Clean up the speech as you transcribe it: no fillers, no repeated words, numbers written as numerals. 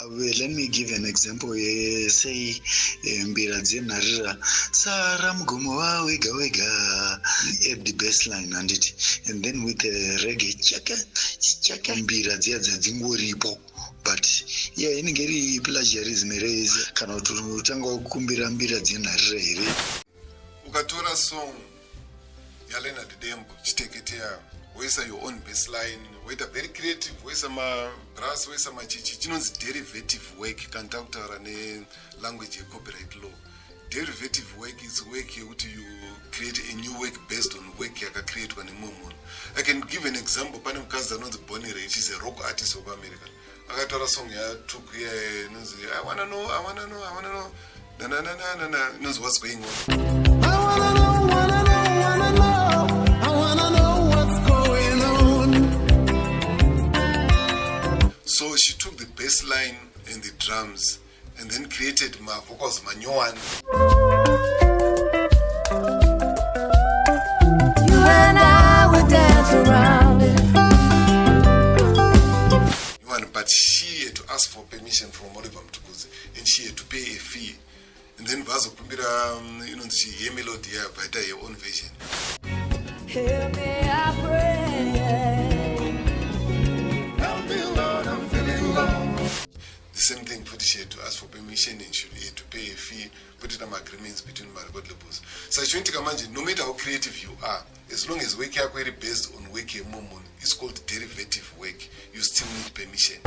Let me give an example. Say, mbira dzenarira sara mugomo wega wega at the baseline and then with the reggae chaka mbira dziadza dzingoripo. But yeah, inenge iri plagiarism raise kana kuti utanga kukumbira mbira dzenarira here. Ukatora song ya Leonard Dembo chiteketea wesa your own baseline, whether very creative, wesa ma brass, wesa ma chichi, chinonzi derivative work kutaura ne language ya copyright law. Derivative work is work yekuti you create a new work based on work yakacreatwa nemumwe munhu. I can give an example. Pane mukadzi anonzi Bonnie Raitt, she's a rock artist of America. Akatora song ya took inonzi I wanna know na inonzi what's going on. I wanna know. So she took the bass line and the drums and then created my vocals manyoan. You and I would dance around it. But she had to ask for permission from Oliver Mtukudzi and she had to pay a fee. And then Vazo Kumbira, she hear melody by her own version. Hear me, I pray. The same thing, she had to ask for permission and she had to pay a fee, put it on agreements between Margot Lebus. So I think no matter how creative you are, as long as work is based on work momon, it's called derivative work, you still need permission.